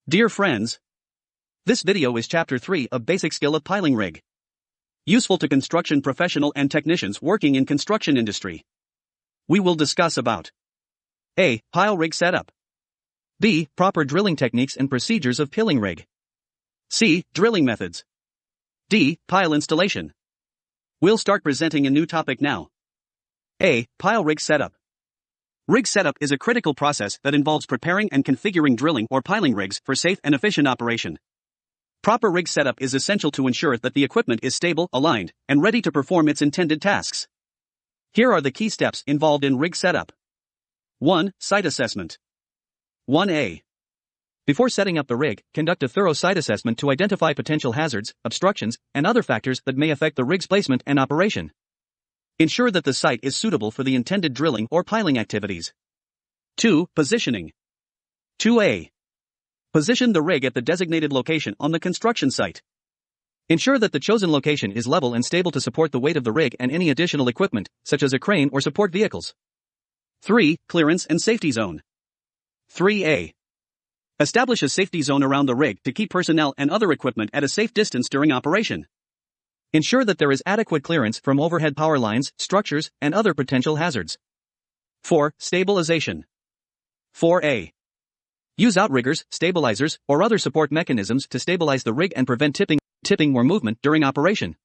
Dear friends, this video is Chapter 3 of Basic Skill of Piling Rig. Useful to construction professional and technicians working in construction industry. We will discuss about A. Pile rig setup. B. Proper drilling techniques and procedures of piling rig. C. Drilling methods. D. Pile installation. We'll start presenting a new topic now. A. Pile rig setup. Rig setup is a critical process that involves preparing and configuring drilling or piling rigs for safe and efficient operation. Proper rig setup is essential to ensure that the equipment is stable, aligned, and ready to perform its intended tasks. Here are the key steps involved in rig setup. 1. Site assessment. 1A. Before setting up the rig, conduct a thorough site assessment to identify potential hazards, obstructions, and other factors that may affect the rig's placement and operation. Ensure that the site is suitable for the intended drilling or piling activities. 2. Positioning. 2A. Position the rig at the designated location on the construction site. Ensure that the chosen location is level and stable to support the weight of the rig and any additional equipment, such as a crane or support vehicles. 3. Clearance and safety zone. 3A. Establish a safety zone around the rig to keep personnel and other equipment at a safe distance during operation. Ensure that there is adequate clearance from overhead power lines, structures, and other potential hazards. 4. Stabilization. 4A. Use outriggers, stabilizers, or other support mechanisms to stabilize the rig and prevent tipping or movement during operation.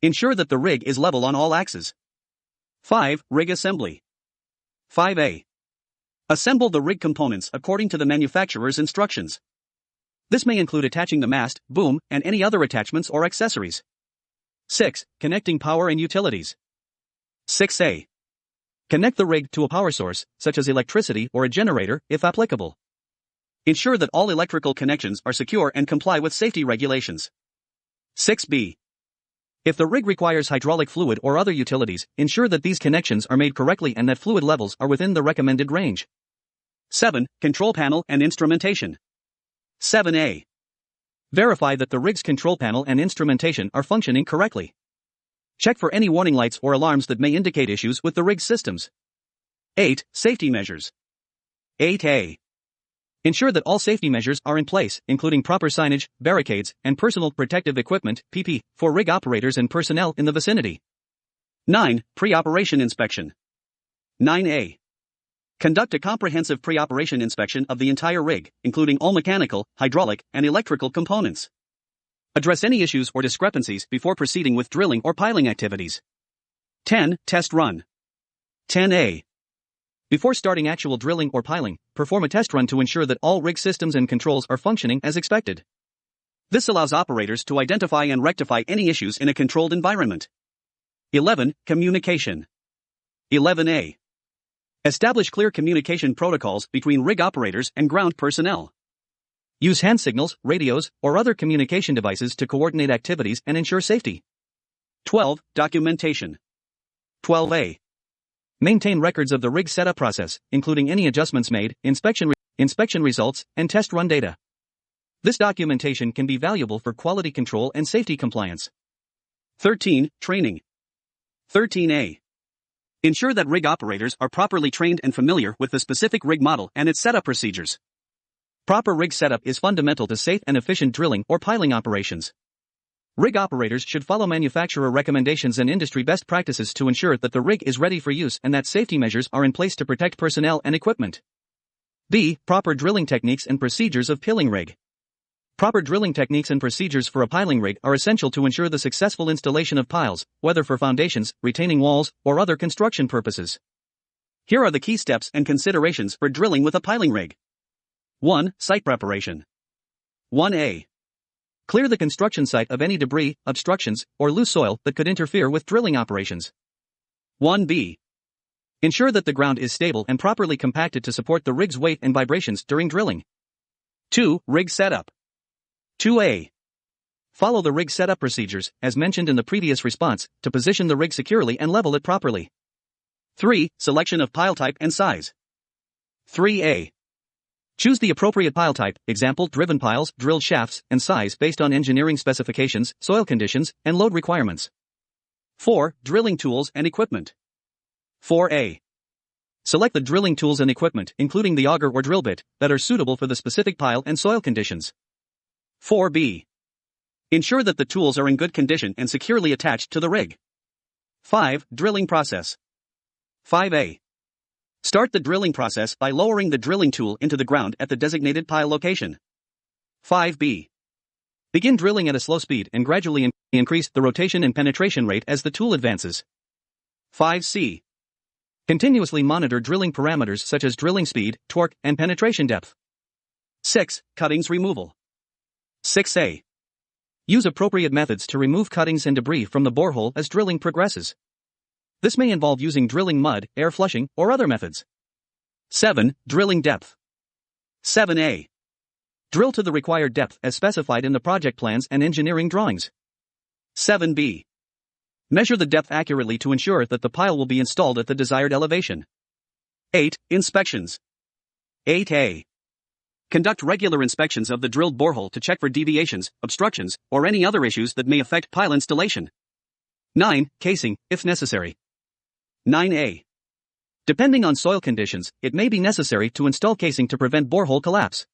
Ensure that the rig is level on all axes. 5. Rig assembly. 5A. Assemble the rig components according to the manufacturer's instructions. This may include attaching the mast, boom, and any other attachments or accessories. 6. Connecting power and utilities. 6A. Connect the rig to a power source, such as electricity or a generator, if applicable. Ensure that all electrical connections are secure and comply with safety regulations. 6B. If the rig requires hydraulic fluid or other utilities, ensure that these connections are made correctly and that fluid levels are within the recommended range. 7. Control panel and instrumentation. 7A. Verify that the rig's control panel and instrumentation are functioning correctly. Check for any warning lights or alarms that may indicate issues with the rig's systems. 8. Safety measures. 8A. Ensure that all safety measures are in place, including proper signage, barricades, and personal protective equipment (PP) for rig operators and personnel in the vicinity. 9. Pre-operation inspection. 9A. Conduct a comprehensive pre-operation inspection of the entire rig, including all mechanical, hydraulic, and electrical components. Address any issues or discrepancies before proceeding with drilling or piling activities. 10. Test run. 10A. Before starting actual drilling or piling, perform a test run to ensure that all rig systems and controls are functioning as expected. This allows operators to identify and rectify any issues in a controlled environment. 11. Communication. 11A. Establish clear communication protocols between rig operators and ground personnel. Use hand signals, radios, or other communication devices to coordinate activities and ensure safety. 12. Documentation. 12A. Maintain records of the rig setup process, including any adjustments made, inspection results, and test run data. This documentation can be valuable for quality control and safety compliance. 13. Training. 13A. Ensure that rig operators are properly trained and familiar with the specific rig model and its setup procedures. Proper rig setup is fundamental to safe and efficient drilling or piling operations. Rig operators should follow manufacturer recommendations and industry best practices to ensure that the rig is ready for use and that safety measures are in place to protect personnel and equipment. B. Proper drilling techniques and procedures of piling rig. Proper drilling techniques and procedures for a piling rig are essential to ensure the successful installation of piles, whether for foundations, retaining walls, or other construction purposes. Here are the key steps and considerations for drilling with a piling rig. 1. Site preparation. 1A. Clear the construction site of any debris, obstructions, or loose soil that could interfere with drilling operations. 1B. Ensure that the ground is stable and properly compacted to support the rig's weight and vibrations during drilling. 2. Rig setup. 2A. Follow the rig setup procedures, as mentioned in the previous response, to position the rig securely and level it properly. 3. Selection of pile type and size. 3A. Choose the appropriate pile type, example driven piles, drilled shafts, and size based on engineering specifications, soil conditions, and load requirements. 4. Drilling tools and equipment. 4A. Select the drilling tools and equipment, including the auger or drill bit, that are suitable for the specific pile and soil conditions. 4b. Ensure that the tools are in good condition and securely attached to the rig. 5. Drilling process. 5a. Start the drilling process by lowering the drilling tool into the ground at the designated pile location. 5b. Begin drilling at a slow speed and gradually increase the rotation and penetration rate as the tool advances. 5c. Continuously monitor drilling parameters such as drilling speed, torque, and penetration depth. 6. Cuttings removal. 6a. Use appropriate methods to remove cuttings and debris from the borehole as drilling progresses. This may involve using drilling mud, air flushing, or other methods. 7. Drilling depth. 7a. Drill to the required depth as specified in the project plans and engineering drawings. 7b. Measure the depth accurately to ensure that the pile will be installed at the desired elevation. 8. Inspections. 8a. Conduct regular inspections of the drilled borehole to check for deviations, obstructions, or any other issues that may affect pile installation. 9. Casing, if necessary. 9a. Depending on soil conditions, it may be necessary to install casing to prevent borehole collapse.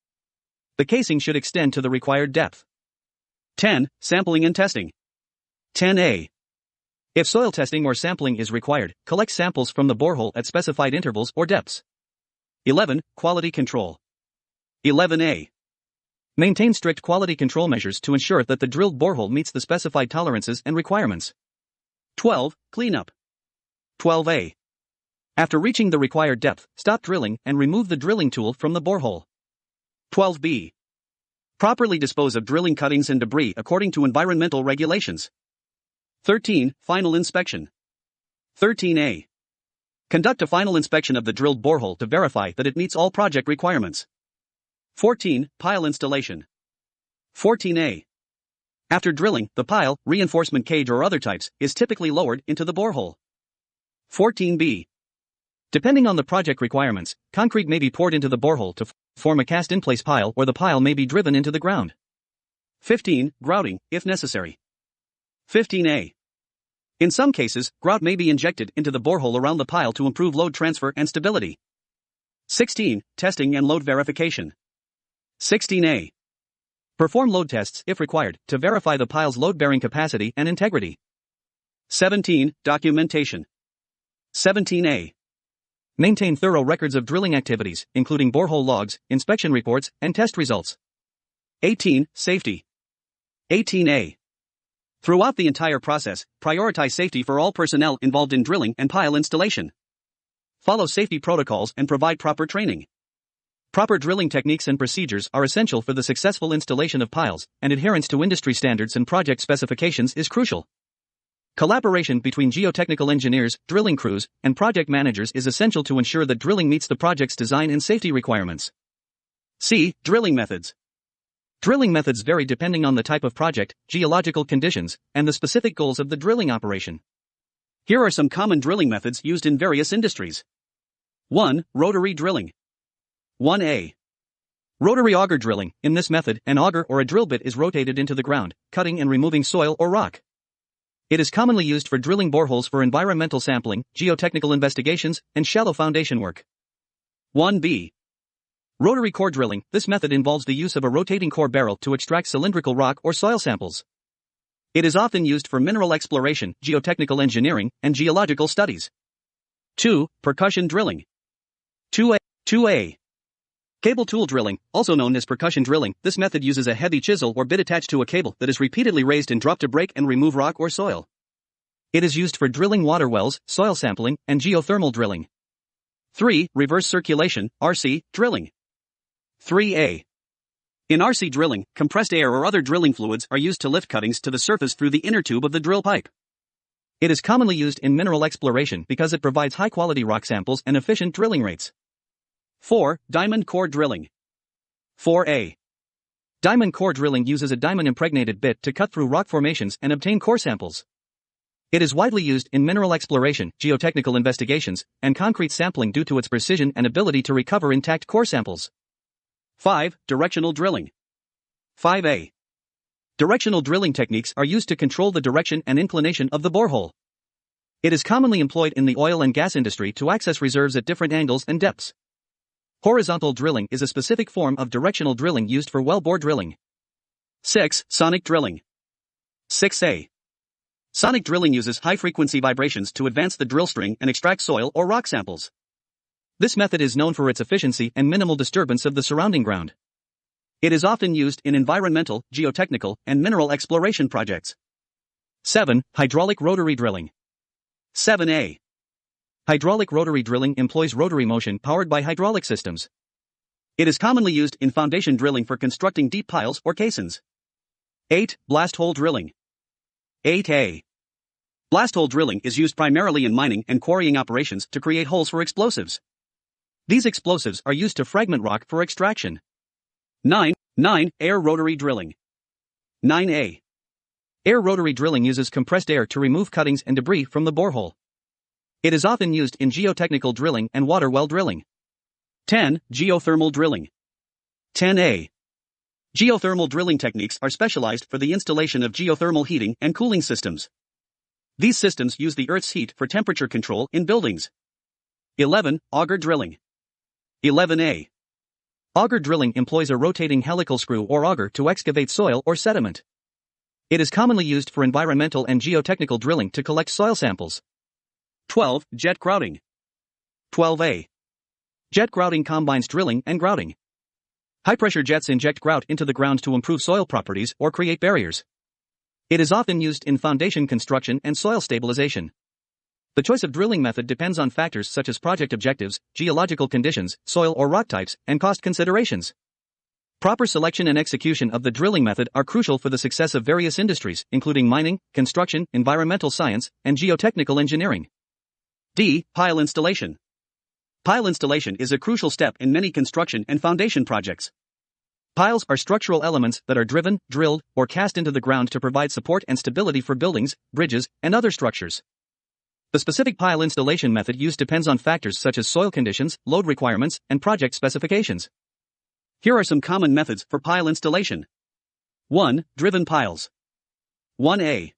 The casing should extend to the required depth. 10. Sampling and testing. 10a. If soil testing or sampling is required, collect samples from the borehole at specified intervals or depths. 11. Quality control. 11a. Maintain strict quality control measures to ensure that the drilled borehole meets the specified tolerances and requirements. 12. Cleanup. 12a. After reaching the required depth, stop drilling and remove the drilling tool from the borehole. 12b. Properly dispose of drilling cuttings and debris according to environmental regulations. 13. Final inspection. 13a. Conduct a final inspection of the drilled borehole to verify that it meets all project requirements. 14. Pile installation. 14a. After drilling, the pile, reinforcement cage or other types, is typically lowered into the borehole. 14b. Depending on the project requirements, concrete may be poured into the borehole to form a cast-in-place pile, or the pile may be driven into the ground. 15. Grouting, if necessary. 15a. In some cases, grout may be injected into the borehole around the pile to improve load transfer and stability. 16. Testing and load verification. 16a. Perform load tests, if required, to verify the pile's load-bearing capacity and integrity. 17. Documentation. 17a. Maintain thorough records of drilling activities, including borehole logs, inspection reports, and test results. 18. Safety. 18a. Throughout the entire process, prioritize safety for all personnel involved in drilling and pile installation. Follow safety protocols and provide proper training. Proper drilling techniques and procedures are essential for the successful installation of piles, and adherence to industry standards and project specifications is crucial. Collaboration between geotechnical engineers, drilling crews, and project managers is essential to ensure that drilling meets the project's design and safety requirements. C. Drilling methods. Drilling methods vary depending on the type of project, geological conditions, and the specific goals of the drilling operation. Here are some common drilling methods used in various industries. 1. Rotary drilling. 1a. Rotary auger drilling. In this method, an auger or a drill bit is rotated into the ground, cutting and removing soil or rock. It is commonly used for drilling boreholes for environmental sampling, geotechnical investigations, and shallow foundation work. 1b. Rotary core drilling. This method involves the use of a rotating core barrel to extract cylindrical rock or soil samples. It is often used for mineral exploration, geotechnical engineering, and geological studies. 2. Percussion drilling. 2a. Cable tool drilling, also known as percussion drilling. This method uses a heavy chisel or bit attached to a cable that is repeatedly raised and dropped to break and remove rock or soil. It is used for drilling water wells, soil sampling, and geothermal drilling. 3. Reverse circulation, RC, drilling. 3a. In RC drilling, compressed air or other drilling fluids are used to lift cuttings to the surface through the inner tube of the drill pipe. It is commonly used in mineral exploration because it provides high-quality rock samples and efficient drilling rates. 4. Diamond core drilling. 4a. Diamond core drilling uses a diamond-impregnated bit to cut through rock formations and obtain core samples. It is widely used in mineral exploration, geotechnical investigations, and concrete sampling due to its precision and ability to recover intact core samples. 5. Directional drilling. 5a. Directional drilling techniques are used to control the direction and inclination of the borehole. It is commonly employed in the oil and gas industry to access reserves at different angles and depths. Horizontal drilling is a specific form of directional drilling used for well bore drilling. 6. Sonic drilling. 6a. Sonic drilling uses high-frequency vibrations to advance the drill string and extract soil or rock samples. This method is known for its efficiency and minimal disturbance of the surrounding ground. It is often used in environmental, geotechnical, and mineral exploration projects. 7. Hydraulic rotary drilling. 7a. Hydraulic rotary drilling employs rotary motion powered by hydraulic systems. It is commonly used in foundation drilling for constructing deep piles or caissons. 8. Blast hole drilling. 8a. Blast hole drilling is used primarily in mining and quarrying operations to create holes for explosives. These explosives are used to fragment rock for extraction. 9. Air rotary drilling. 9a. Air rotary drilling uses compressed air to remove cuttings and debris from the borehole. It is often used in geotechnical drilling and water well drilling. 10. Geothermal drilling. 10a. Geothermal drilling techniques are specialized for the installation of geothermal heating and cooling systems. These systems use the Earth's heat for temperature control in buildings. 11. Auger drilling. 11a. Auger drilling employs a rotating helical screw or auger to excavate soil or sediment. It is commonly used for environmental and geotechnical drilling to collect soil samples. 12. Jet grouting. 12a. Jet grouting combines drilling and grouting. High-pressure jets inject grout into the ground to improve soil properties or create barriers. It is often used in foundation construction and soil stabilization. The choice of drilling method depends on factors such as project objectives, geological conditions, soil or rock types, and cost considerations. Proper selection and execution of the drilling method are crucial for the success of various industries, including mining, construction, environmental science, and geotechnical engineering. D. Pile installation. Pile installation is a crucial step in many construction and foundation projects. Piles are structural elements that are driven, drilled, or cast into the ground to provide support and stability for buildings, bridges, and other structures. The specific pile installation method used depends on factors such as soil conditions, load requirements, and project specifications. Here are some common methods for pile installation. 1. Driven piles. 1a.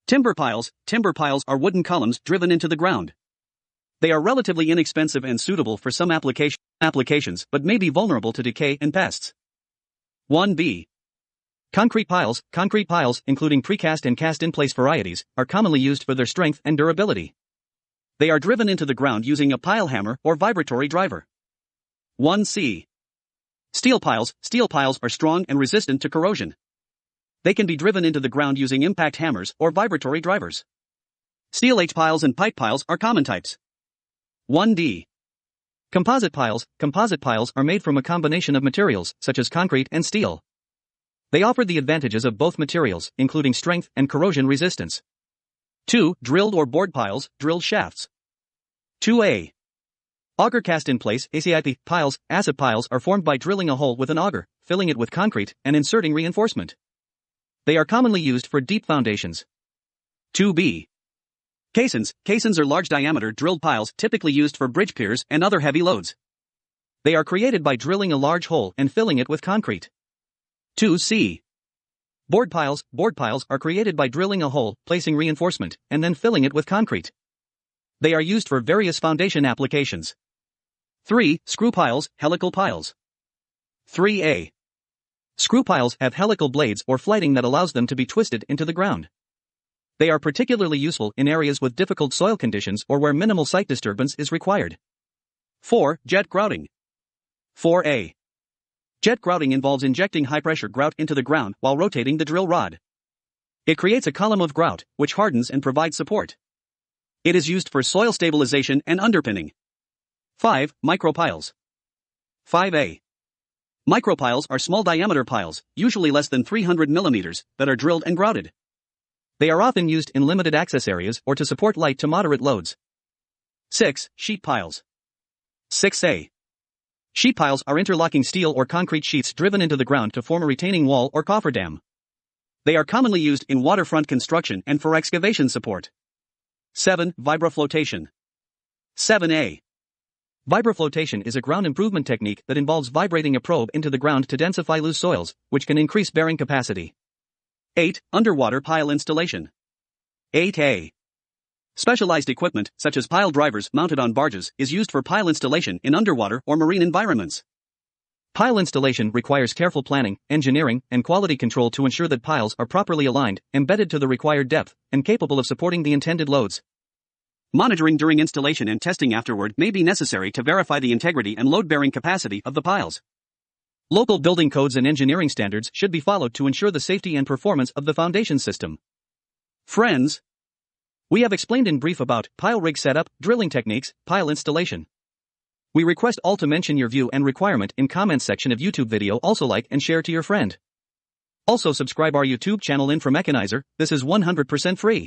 Timber piles. Timber piles are wooden columns driven into the ground. They are relatively inexpensive and suitable for some applications but may be vulnerable to decay and pests. 1b. Concrete piles. Concrete piles, including precast and cast-in-place varieties, are commonly used for their strength and durability. They are driven into the ground using a pile hammer or vibratory driver. 1c. Steel piles. Steel piles are strong and resistant to corrosion. They can be driven into the ground using impact hammers or vibratory drivers. Steel H piles and pipe piles are common types. 1d. Composite piles. Composite piles are made from a combination of materials, such as concrete and steel. They offer the advantages of both materials, including strength and corrosion resistance. 2. Drilled or bored piles, drilled shafts. 2a. Auger cast-in-place (ACIP) piles. ACIP piles are formed by drilling a hole with an auger, filling it with concrete, and inserting reinforcement. They are commonly used for deep foundations. 2b. Caissons. Caissons are large-diameter drilled piles typically used for bridge piers and other heavy loads. They are created by drilling a large hole and filling it with concrete. 2c. Bored piles. Bored piles are created by drilling a hole, placing reinforcement, and then filling it with concrete. They are used for various foundation applications. 3. Screw piles, helical piles. 3a. Screw piles have helical blades or flighting that allows them to be twisted into the ground. They are particularly useful in areas with difficult soil conditions or where minimal site disturbance is required. 4. Jet grouting. 4a. Jet grouting involves injecting high-pressure grout into the ground while rotating the drill rod. It creates a column of grout, which hardens and provides support. It is used for soil stabilization and underpinning. 5. Micropiles. 5a. Micropiles are small-diameter piles, usually less than 300 mm, that are drilled and grouted. They are often used in limited access areas or to support light to moderate loads. 6. Sheet piles. 6a. Sheet piles are interlocking steel or concrete sheets driven into the ground to form a retaining wall or cofferdam. They are commonly used in waterfront construction and for excavation support. 7. Vibroflotation. 7a. Vibroflotation is a ground improvement technique that involves vibrating a probe into the ground to densify loose soils, which can increase bearing capacity. 8. Underwater pile installation. 8a. Specialized equipment, such as pile drivers mounted on barges, is used for pile installation in underwater or marine environments. Pile installation requires careful planning, engineering, and quality control to ensure that piles are properly aligned, embedded to the required depth, and capable of supporting the intended loads. Monitoring during installation and testing afterward may be necessary to verify the integrity and load-bearing capacity of the piles. Local building codes and engineering standards should be followed to ensure the safety and performance of the foundation system. Friends, we have explained in brief about pile rig setup, drilling techniques, pile installation. We request all to mention your view and requirement in comments section of YouTube video. Also like and share to your friend. Also subscribe our YouTube channel Inframechanizer. This is 100% free.